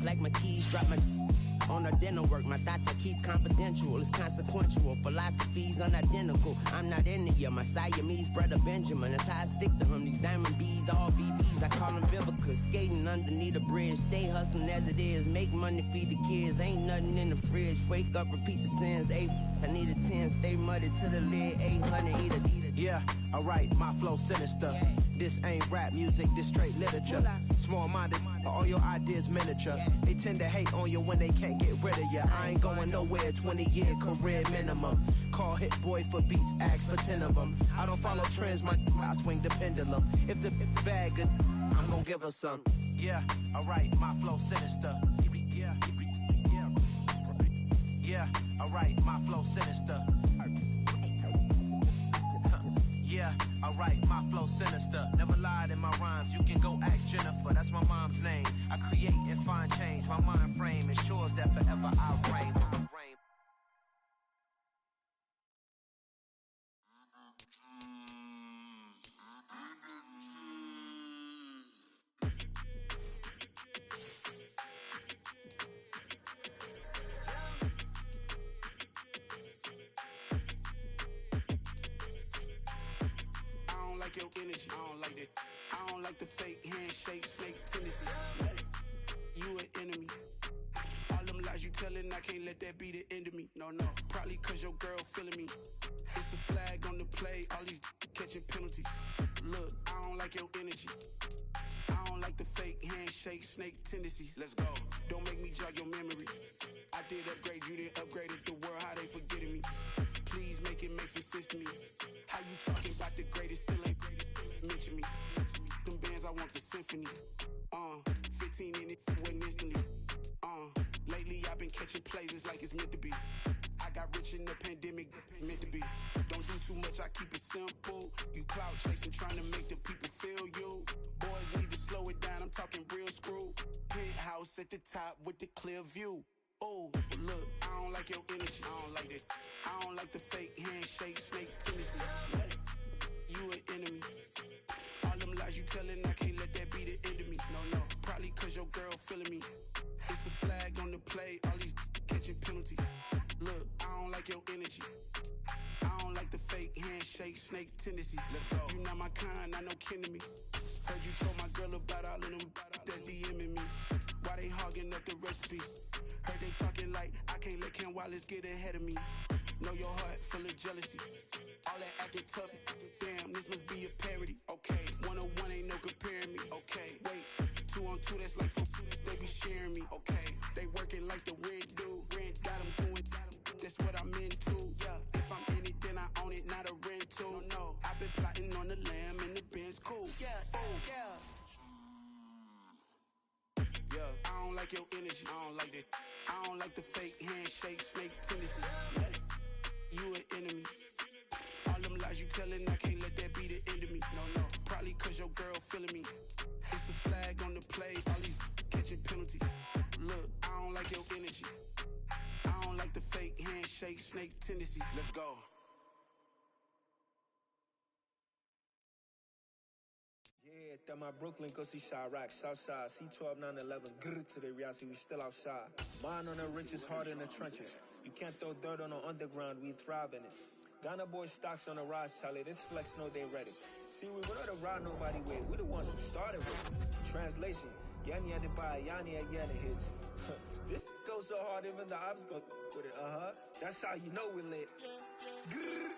like my keys, drop my on a dinner work. My thoughts I keep confidential, it's consequential. Philosophies unidentical. I'm not into you, my Siamese brother Benjamin. That's how I stick to him. These diamond bees, all VVs, I call them Vivica. Skating underneath a bridge, stay hustling as it is. Make money, feed the kids, ain't nothing in the fridge. Wake up, repeat the sins. I need a 10, stay muddy to the lid. 800, eat a. Yeah, alright, my flow sinister. Yeah. This ain't rap music, this straight literature. Small-minded, all your ideas miniature. Yeah. They tend to hate on you when they can't get rid of you. I ain't going nowhere, 20-year career minimum. Call Hit Boy for beats, ask for 10 of them. I don't follow trends, I swing the pendulum. If the bag good, I'm gonna give her some. Yeah, alright, my flow sinister. Yeah, alright, my flow sinister. Yeah, alright, my flow sinister. Never lied in my rhymes, you can go ask Jennifer. That's my mom's name. I create and find change. My mind frame ensures that forever I'll reign. Your energy, I don't like that. I don't like the fake handshake, snake tendency. You an enemy. All them lies you telling, I can't let that be the end of me. No, probably cause your girl feeling me. It's a flag on the play, all these catching penalties. Look, I don't like your energy. I don't like the fake handshake, snake tendency. Let's go. Don't make me jog your memory. I did upgrade, you didn't upgrade it. The world, how they forgetting me. Please make it make some sense to me. How you talking about the greatest, still ain't greatest, mention me. Them bands, I want the symphony. 15 in it, went instantly. Lately I've been catching plays, it's like it's meant to be. I got rich in the pandemic, meant to be. Don't do too much, I keep it simple. You clout chasing, trying to make the people feel you. Boys need to slow it down, I'm talking real screw. Penthouse at the top with the clear view. Oh, look, I don't like your energy. I don't like that. I don't like the fake handshake, snake tendency. You an enemy. All them lies you telling, I can't let that be the end of me. No, probably cause your girl feeling me. It's a flag on the play, all these catching penalties. Look, I don't like your energy. I don't like the fake handshake, snake tendency. Let's go. You not my kind, I know kin to me. Heard you told my girl about all of them that's DMing me. Why they hogging up the recipe? Heard they talking like I can't let Ken Wallace get ahead of me. Know your heart full of jealousy. All that acting tough, damn, this must be a parody. Okay, 101 ain't no comparing me. Okay, wait, 2 on 2, that's like 4, they be sharing me. Okay, they working like the rent do. Rent got them going, that's what I'm into. Yeah, if I'm in it, then I own it, not a rental. No, I've been plotting on the lamb and the Benz cool. Yeah, oh, yeah. Yeah, I don't like your energy, I don't like that. I don't like the fake handshake, snake tendency. You an enemy. All them lies you telling, I can't let that be the end of me. No, probably cause your girl feeling me. It's a flag on the play, all these catching penalties. Look, I don't like your energy. I don't like the fake handshake, snake tendency. Let's go. Yeah, that my Brooklyn, go see Chirac, Southside, C12, 911, grrr to the reality, we still outside. Mine on the riches, heart in the trenches. You can't throw dirt on the underground, we thrive in it. Ghana boys stocks on the rise, Charlie, this flex know they ready. See, we were the ride nobody with, we the ones who started with it. Translation, Yanni had to buy, Yanni had Yanni hits. This goes so hard, even the ops go with it, That's how you know we lit. Grrr,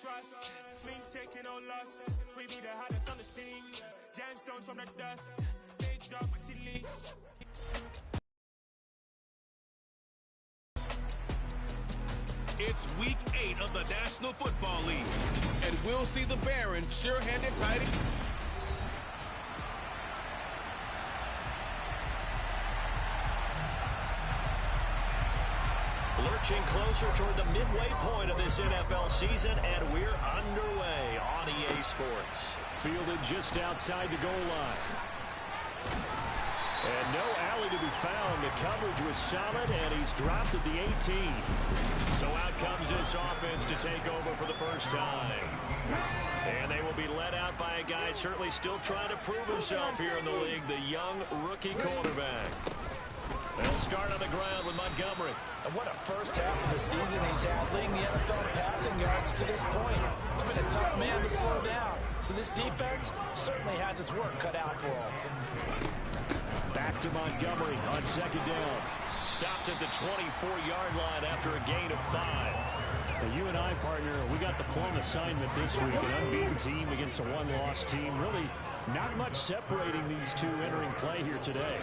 trust, me taking no loss. We be the hottest on the scene. Gemstones from the dust. Big dog, leash. It's week 8 of the National Football League, and we'll see the Barons sure-handed tight. marching closer toward the midway point of this NFL season, and we're underway on EA Sports. Fielded just outside the goal line. And no alley to be found. The coverage was solid, and he's dropped at the 18. So out comes this offense to take over for the first time. And they will be led out by a guy certainly still trying to prove himself here in the league, the young rookie quarterback. They'll start on the ground with Montgomery. And what a first half of the season he's had, leading the NFL in passing yards to this point. It's been a tough man to slow down. So this defense certainly has its work cut out for him. Back to Montgomery on second down. Stopped at the 24-yard line after a gain of 5. Well, you and I, partner, we got the plum assignment this week. An unbeaten team against a one-loss team. Really not much separating these two entering play here today.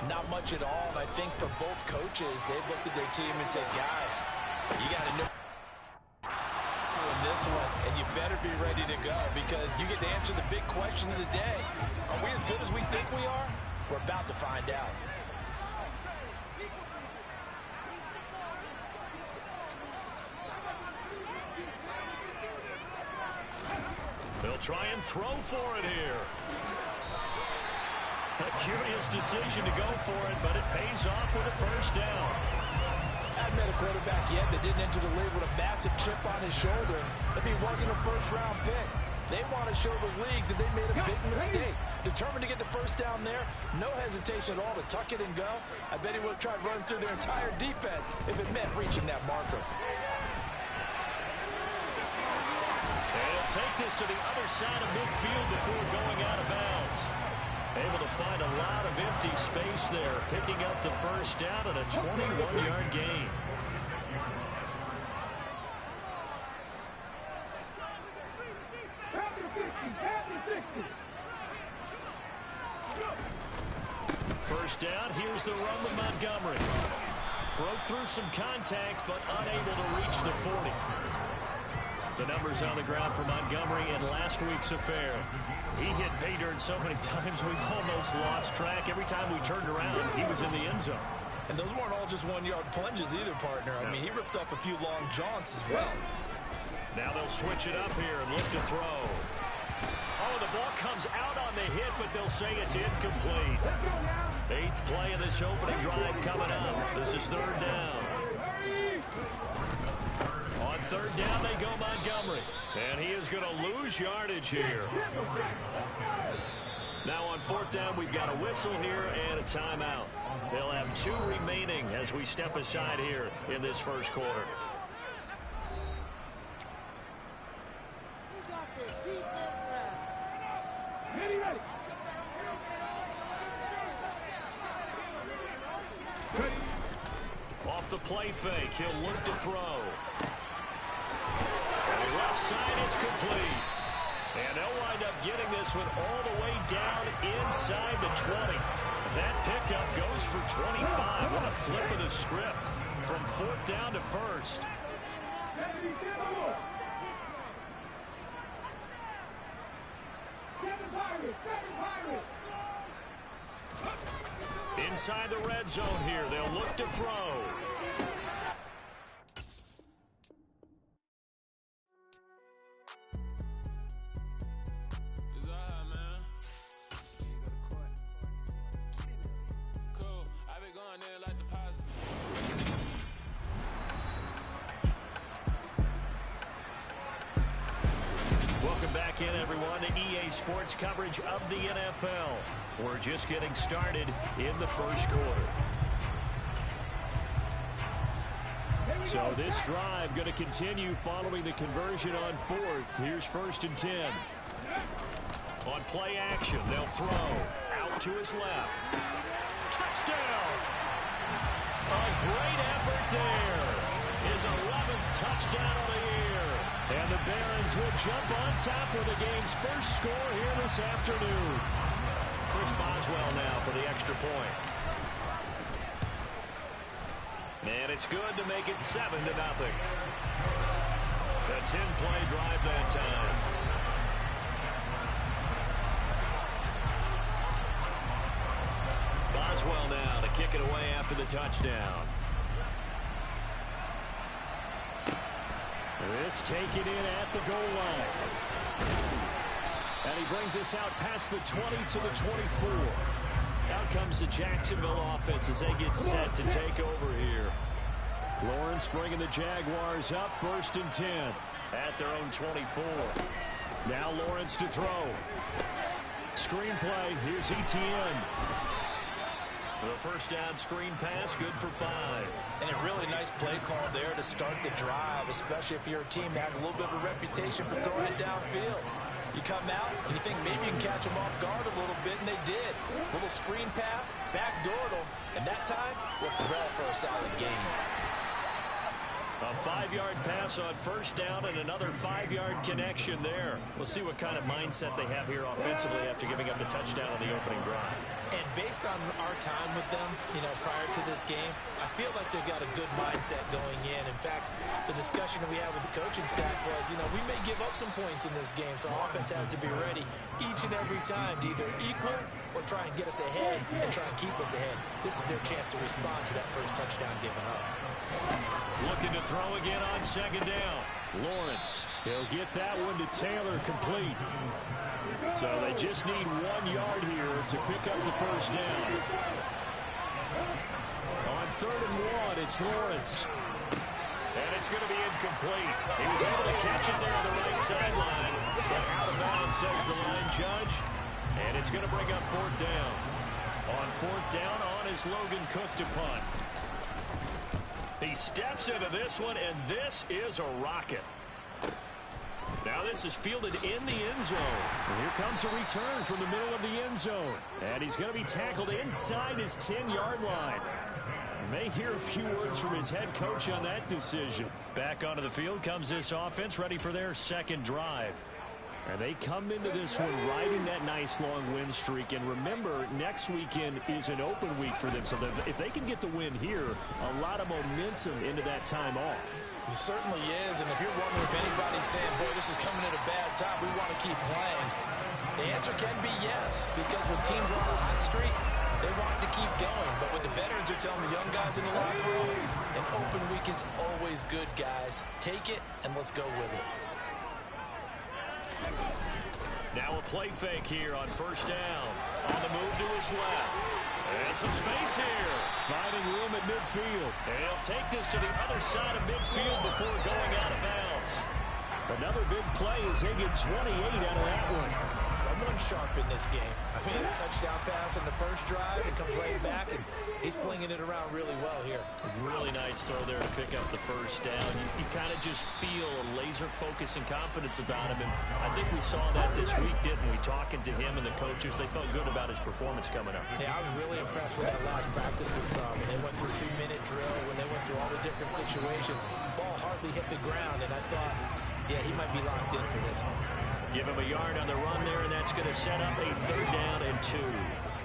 Not much at all. And I think for both coaches, they've looked at their team and said, guys, you got to know in this one, and you better be ready to go because you get to answer the big question of the day. Are we as good as we think we are? We're about to find out. They'll try and throw for it here. A curious decision to go for it, but it pays off with a first down. I haven't met a quarterback yet that didn't enter the league with a massive chip on his shoulder if he wasn't a first-round pick. They want to show the league that they made a big mistake. Determined to get the first down there, no hesitation at all to tuck it and go. I bet he would have tried running through their entire defense if it meant reaching that marker. They'll take this to the other side of midfield before going out of bounds. Able to find a lot of empty space there, picking up the first down and a 21-yard gain. First down, here's the run with Montgomery. Broke through some contact, but unable to reach the 40. The numbers on the ground for Montgomery in last week's affair. He hit pay dirt so many times we've almost lost track. Every time we turned around, he was in the end zone. And those weren't all just one-yard plunges either, partner. I mean, he ripped off a few long jaunts as well. Now they'll switch it up here and look to throw. Oh, the ball comes out on the hit, but they'll say it's incomplete. 8th play of this opening drive coming up. This is third down. On third down, they go Montgomery. And he is going to lose yardage here. Now on fourth down, we've got a whistle here and a timeout. They'll have 2 remaining as we step aside here in this first quarter. Off the play fake, he'll look to throw. From the left side, it's complete. And they'll wind up getting this one all the way down inside the 20. That pickup goes for 25. What a flip of the script from fourth down to first. Inside the red zone here, they'll look to throw. Welcome back in, everyone, to EA Sports coverage of the NFL. We're just getting started in the first quarter. So this drive going to continue following the conversion on fourth. Here's 1st and 10. On play action, they'll throw. Out to his left. Touchdown! A great effort there. His 11th touchdown of the year. And the Barons will jump on top with the game's first score here this afternoon. Chris Boswell now for the extra point. And it's good to make it 7-0. A 10-play drive that time. Boswell now to kick it away after the touchdown. This taken in at the goal line. And he brings us out past the 20 to the 24. Out comes the Jacksonville offense as they get set to take over here. Lawrence bringing the Jaguars up 1st and 10 at their own 24. Now Lawrence to throw. Screenplay. Here's Etienne. The first down screen pass, good for 5. And a really nice play call there to start the drive, especially if you're a team that has a little bit of a reputation for throwing it downfield. You come out and you think maybe you can catch them off guard a little bit, and they did. Little screen pass, backdoored them, and that time worked well for a solid gain. A 5-yard pass on first down and another 5-yard connection there. We'll see what kind of mindset they have here offensively after giving up the touchdown on the opening drive. And based on our time with them, prior to this game, I feel like they've got a good mindset going in. In fact, the discussion that we had with the coaching staff was, we may give up some points in this game, so offense has to be ready each and every time to either equal or try and get us ahead and try and keep us ahead. This is their chance to respond to that first touchdown given up. Looking to throw again on 2nd down. Lawrence, he'll get that one to Taylor complete. So they just need 1 yard here to pick up the first down. On 3rd and 1, it's Lawrence. And it's going to be incomplete. He was able to catch it there on the right sideline, but out of bounds, says the line judge. And it's going to bring up 4th down. On 4th down, on is Logan Cook to punt. He steps into this one, and this is a rocket. Now this is fielded in the end zone. And here comes a return from the middle of the end zone. And he's going to be tackled inside his 10-yard line. You may hear a few words from his head coach on that decision. Back onto the field comes this offense, ready for their 2nd drive. And they come into this one riding that nice long win streak. And remember, next weekend is an open week for them. So if they can get the win here, a lot of momentum into that time off. It certainly is. And if you're wondering if anybody's saying, boy, this is coming at a bad time, we want to keep playing, the answer can be yes. Because when teams are on a hot streak, they want to keep going. But what the veterans are telling the young guys in the locker room, an open week is always good, guys. Take it, and let's go with it. Now a play fake here on 1st down. On the move to his left. And some space here. Finding room at midfield. And he'll take this to the other side of midfield before going out of bounds. Another big play as they get 28 out of that one. Someone sharp in this game. I mean, a touchdown pass on the first drive. It comes right back, and he's flinging it around really well here. Really nice throw there to pick up the first down. You kind of just feel a laser focus and confidence about him, and I think we saw that this week, didn't we? Talking to him and the coaches, they felt good about his performance coming up. Yeah, I was really impressed with that last practice we saw when they went through 2-minute drill, when they went through all the different situations. Ball hardly hit the ground, and I thought, yeah, he might be locked in for this one. Give him a yard on the run there, and that's going to set up a 3rd down and 2.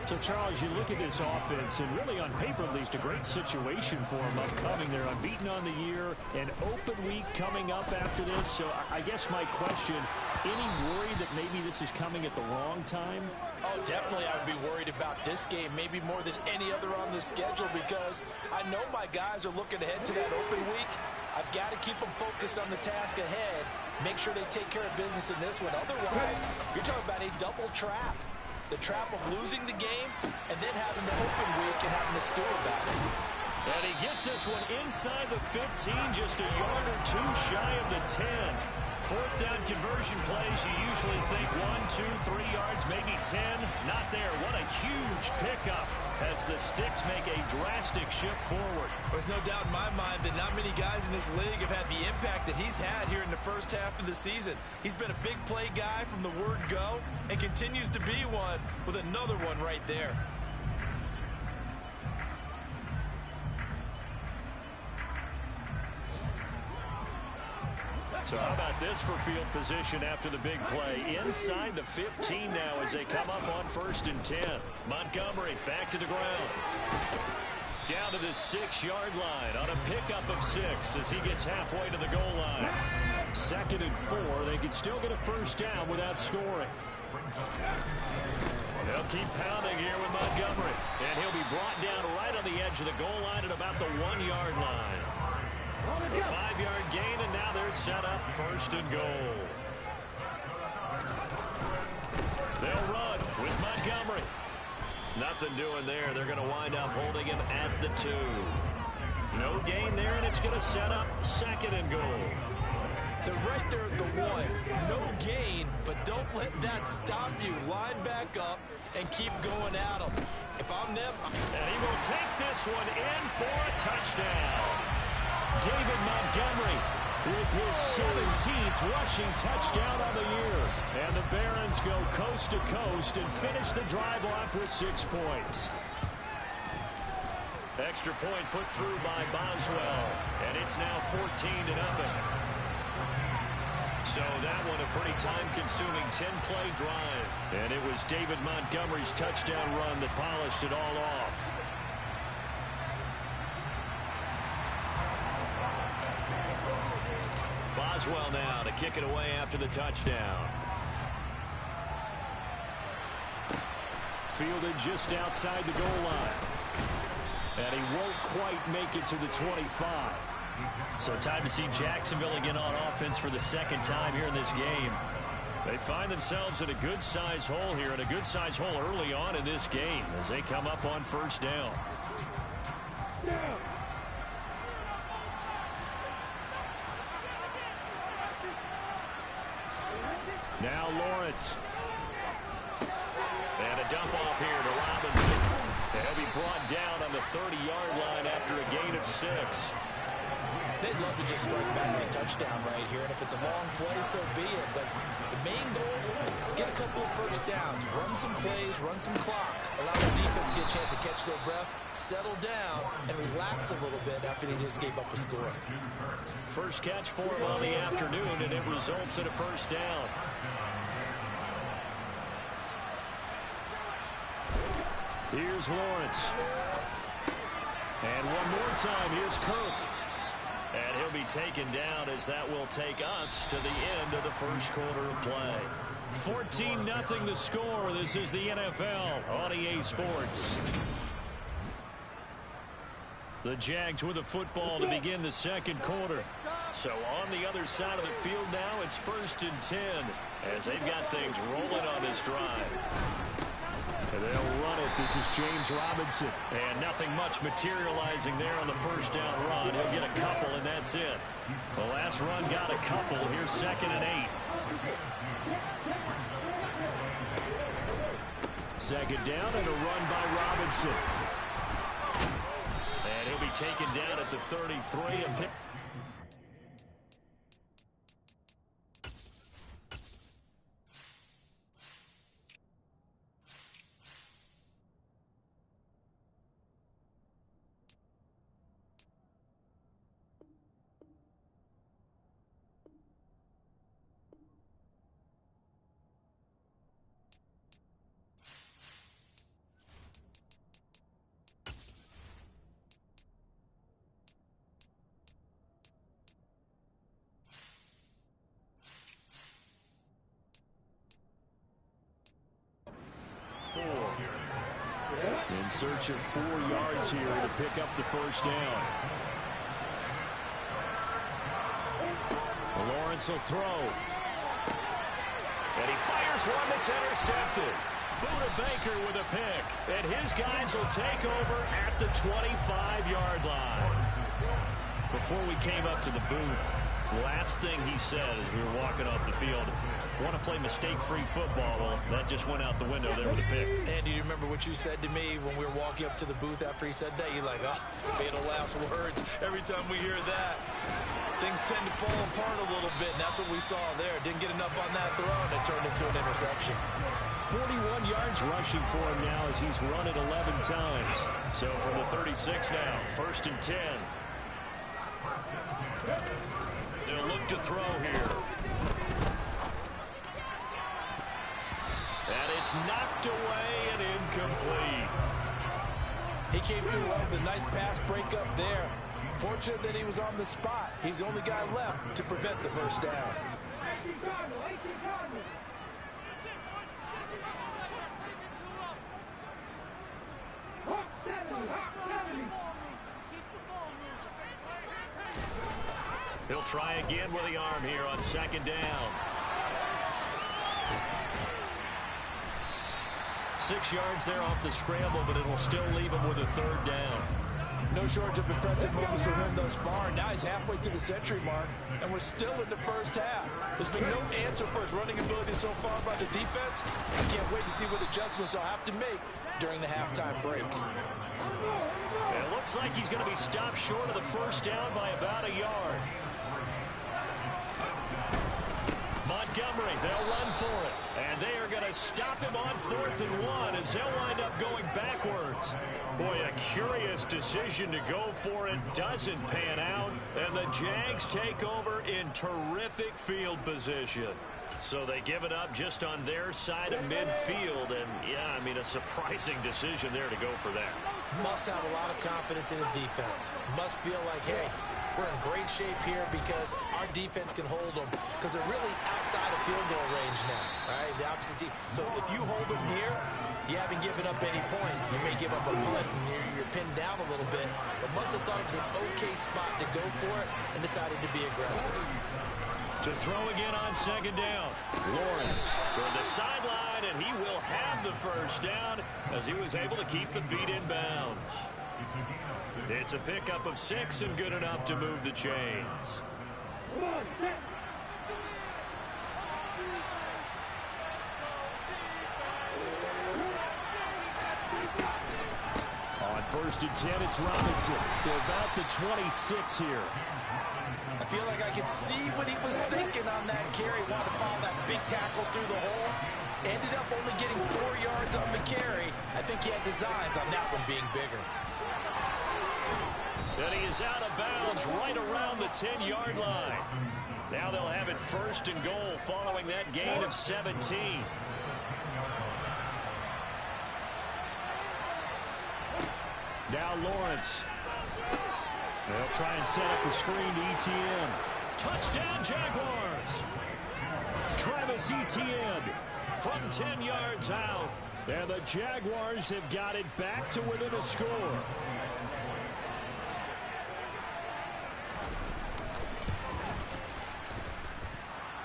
So, Charles, you look at this offense, and really on paper at least, a great situation for them upcoming. They're unbeaten on the year, an open week coming up after this. So I guess my question, any worry that maybe this is coming at the wrong time? Oh, definitely I would be worried about this game, maybe more than any other on the schedule, because I know my guys are looking ahead to that open week. I've got to keep them focused on the task ahead, make sure they take care of business in this one. Otherwise, you're talking about a double trap. The trap of losing the game and then having the open week and having to stew about it. And he gets this one inside the 15, just a yard or 2 shy of the 10. 4th down conversion plays, you usually think 1, 2, 3 yards, maybe 10. Not there. What a huge pickup as the Sticks make a drastic shift forward. There's no doubt in my mind that not many guys in this league have had the impact that he's had here in the first half of the season. He's been a big play guy from the word go and continues to be one with another one right there. So how about this for field position after the big play? Inside the 15 now as they come up on 1st and 10. Montgomery back to the ground. Down to the 6-yard line on a pickup of 6 as he gets halfway to the goal line. 2nd and 4. They could still get a first down without scoring. They'll keep pounding here with Montgomery. And he'll be brought down right on the edge of the goal line at about the 1-yard line. A 5-yard gain, and now they're set up 1st and goal. They'll run with Montgomery. Nothing doing there. They're going to wind up holding him at the 2. No gain there, and it's going to set up 2nd and goal. They're right there at the 1. No gain, but don't let that stop you. Line back up and keep going at them. If I'm them... And he will take this one in for a touchdown. David Montgomery with his 17th rushing touchdown of the year. And the Barons go coast to coast and finish the drive off with 6 points. Extra point put through by Boswell. And it's now 14-0. So that one a pretty time-consuming 10-play drive. And it was David Montgomery's touchdown run that polished it all off. Boswell now to kick it away after the touchdown. Fielded just outside the goal line. And he won't quite make it to the 25. So time to see Jacksonville again on offense for the 2nd time here in this game. They find themselves in a good-sized hole here, and a good-sized hole early on in this game as they come up on 1st down. Now Lawrence. And a dump off here to Robinson. And he'll be brought down on the 30-yard line after a gain of 6. They'd love to just strike back a touchdown right here, and if it's a long play, so be it. But the main goal, get a couple of 1st downs, run some plays, run some clock, allow the defense to get a chance to catch their breath, settle down, and relax a little bit after they just gave up a score. First catch for him on the afternoon, and it results in a 1st down. Here's Lawrence. And one more time, here's Kirk. And he'll be taken down as that will take us to the end of the 1st quarter of play. 14-0 the score. This is the NFL on EA Sports. The Jags with the football to begin the 2nd quarter. So on the other side of the field now, it's 1st and 10 as they've got things rolling on this drive. And they'll run it. This is James Robinson. And nothing much materializing there on the 1st down run. He'll get a couple, and that's it. The last run got a couple. Here's 2nd and 8. 2nd down and a run by Robinson. And he'll be taken down at the 33 and pick. In search of 4 yards here to pick up the 1st down. Lawrence will throw. And he fires one that's intercepted. Buda Baker with a pick. And his guys will take over at the 25-yard line. Before we came up to the booth, last thing he said as we were walking off the field, want to play mistake-free football. Well, that just went out the window there with a pick. And do you remember what you said to me when we were walking up to the booth after he said that? You're like, oh, fatal last words. Every time we hear that, things tend to fall apart a little bit, and that's what we saw there. Didn't get enough on that throw, and it turned into an interception. 41 yards rushing for him now as he's run it 11 times. So from the 36 now, 1st and 10. They'll look to throw here. And it's knocked away and incomplete. He came through well with a nice pass breakup there. Fortunate that he was on the spot. He's the only guy left to prevent the 1st down. He'll try again with the arm here on second down. 6 yards there off the scramble, but it'll still leave him with a third down. No shortage of impressive moves for him thus far. Now he's halfway to the century mark, and we're still in the first half. There's been no answer for his running ability so far by the defense. I can't wait to see what adjustments they'll have to make during the halftime break. It looks like he's going to be stopped short of the first down by about a yard. Montgomery, they'll run for it. And they are going to stop him on 4th and 1 as they'll wind up going backwards. Boy, a curious decision to go for it. Doesn't pan out. And the Jags take over in terrific field position. So they give it up just on their side of midfield. And, yeah, I mean, a surprising decision there to go for that. Must have a lot of confidence in his defense. Must feel like, hey, we're in great shape here because our defense can hold them. Because they're really outside of field goal range now, right? The opposite team. So if you hold them here, you haven't given up any points. You may give up a punt and you're pinned down a little bit. But must have thought it was an okay spot to go for it and decided to be aggressive. To throw again on second down. Lawrence toward the sideline, and he will have the first down as he was able to keep the feet in bounds. It's a pickup of 6 and good enough to move the chains. On 1st and 10, it's Robinson to about the 26 here. I feel like I could see what he was thinking on that carry. Wanted to follow that big tackle through the hole. Ended up only getting 4 yards on the carry. I think he had designs on that one being bigger. And he is out of bounds right around the 10-yard line. Now they'll have it 1st and goal following that gain of 17. Now Lawrence. They'll try and set up the screen to Etienne. Touchdown, Jaguars! Travis Etienne from 10 yards out. And the Jaguars have got it back to within a score.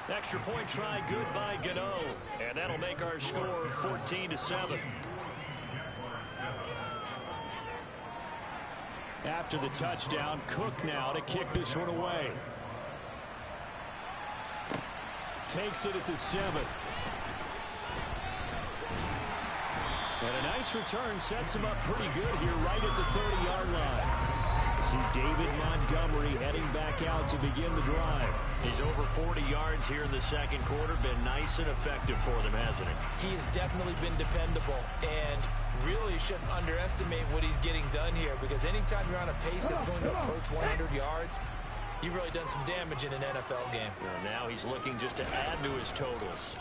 Extra point try good by Gano. And that'll make our score 14-7. After the touchdown, Cook now to kick this one away. Takes it at the 7. And a nice return sets him up pretty good here right at the 30-yard line. See David Montgomery heading back out to begin the drive. He's over 40 yards here in the second quarter. Been nice and effective for them, hasn't he? He has definitely been dependable, and really shouldn't underestimate what he's getting done here, because anytime you're on a pace that's going to approach 100 yards, you've really done some damage in an NFL game. And now he's looking just to add to his totals.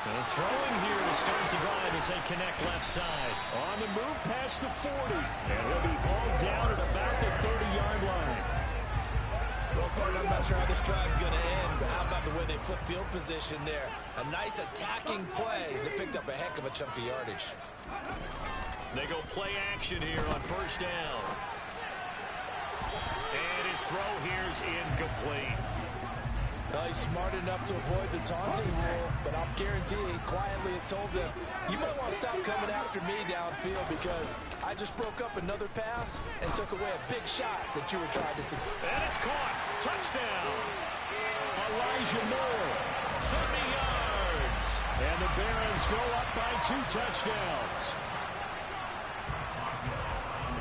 And throwing here to start the drive as they connect left side. On the move past the 40. And he'll be hauled down at about the 30-yard line. Well, Gordon, I'm not sure how this drive's going to end, but how about the way they flip field position there? A nice attacking play that picked up a heck of a chunk of yardage. They go play action here on 1st down. And his throw here's incomplete. Well, he's smart enough to avoid the taunting rule, but I'm guaranteeing he quietly has told them, you might want to stop coming after me downfield because I just broke up another pass and took away a big shot that you were trying to succeed. And it's caught. Touchdown. Elijah Moore, 30 yards. And the Barons go up by 2 touchdowns.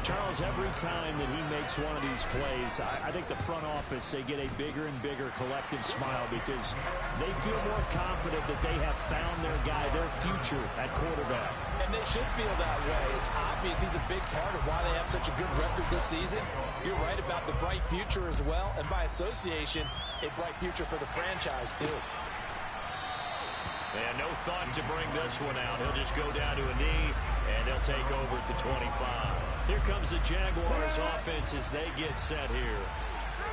Charles, every time that he makes one of these plays, I think the front office, they get a bigger and bigger collective smile because they feel more confident that they have found their guy, their future at quarterback. And they should feel that way. It's obvious he's a big part of why they have such a good record this season. You're right about the bright future as well, and by association, a bright future for the franchise too. And no thought to bring this one out. He'll just go down to a knee, and they'll take over at the 25. Here comes the Jaguars offense as they get set here.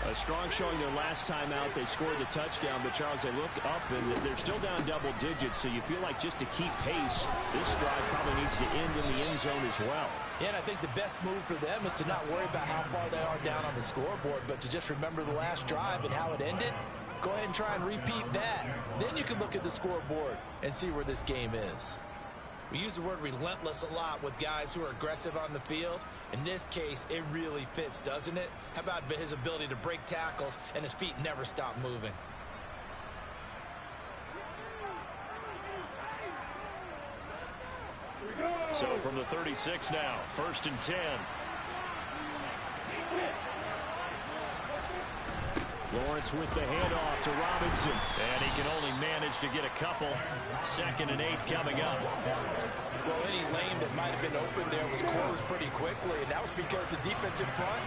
A strong showing their last time out. They scored the touchdown, but Charles, they look up and they're still down double digits, so you feel like just to keep pace, this drive probably needs to end in the end zone as well. Yeah, and I think the best move for them is to not worry about how far they are down on the scoreboard, but to just remember the last drive and how it ended. Go ahead and try and repeat that. Then you can look at the scoreboard and see where this game is. We use the word relentless a lot with guys who are aggressive on the field. In this case, it really fits, doesn't it? How about his ability to break tackles and his feet never stop moving? So from the 36 now, 1st and 10. Lawrence with the handoff to Robinson. And he can only manage to get a couple. 2nd and 8 coming up. Well, any lane that might have been open there was closed pretty quickly, and that was because the defensive front,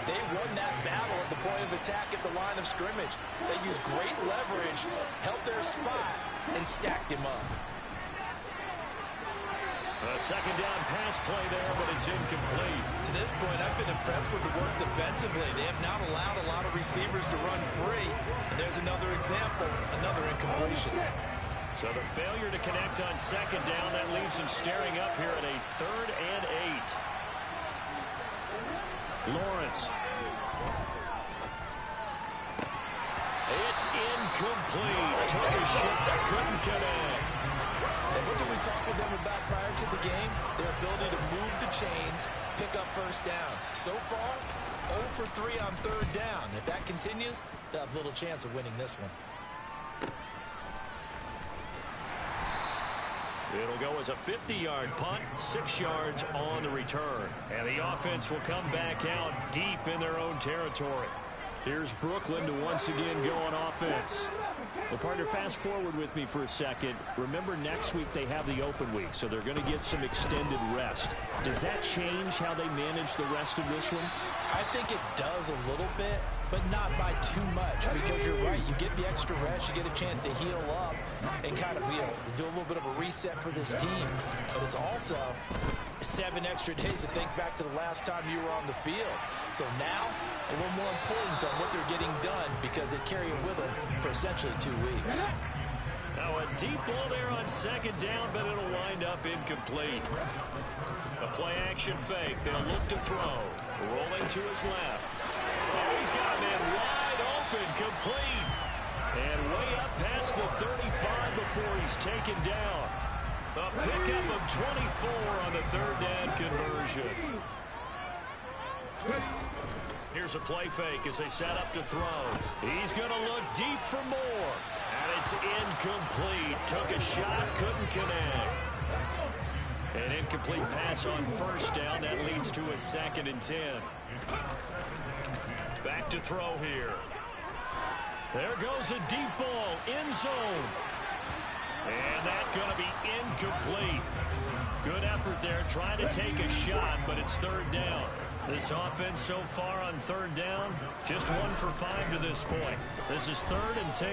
they won that battle at the point of attack at the line of scrimmage. They used great leverage, held their spot, and stacked him up. A 2nd down pass play there, but it's incomplete. To this point, I've been impressed with the work defensively. They have not allowed a lot of receivers to run free. And there's another example, another incompletion. So the failure to connect on 2nd down, that leaves him staring up here at a 3rd and 8. Lawrence. It's incomplete. Took a shot, couldn't connect. And what did we talk with them about prior to the game? Their ability to move the chains, pick up first downs. So far, 0 for 3 on 3rd down. If that continues, they'll have little chance of winning this one. It'll go as a 50-yard punt, 6 yards on the return. And the offense will come back out deep in their own territory. Here's Brooklyn to once again go on offense. Well, partner, fast forward with me for a second. Remember, next week they have the open week, so they're going to get some extended rest. Does that change how they manage the rest of this one? I think it does a little bit, but not by too much, because you're right. You get the extra rest, you get a chance to heal up and kind of, do a little bit of a reset for this team. But it's also 7 extra days to think back to the last time you were on the field. So now, a little more importance on what they're getting done, because they carry it with them for essentially 2 weeks. Now a deep ball there on 2nd down, but it'll wind up incomplete. A play-action fake. They'll look to throw. Rolling to his left. Oh, he's got a man wide open, complete. And way up past the 35 before he's taken down. A pickup of 24 on the 3rd down conversion. Here's a play fake as they set up to throw. He's going to look deep for more. And it's incomplete. Took a shot, couldn't connect. An incomplete pass on 1st down. That leads to a 2nd and 10. Back to throw here. There goes a deep ball, end zone. And that's going to be incomplete. Good effort there, trying to take a shot, but it's 3rd down. This offense so far on 3rd down, just 1 for 5 to this point. This is 3rd and 10.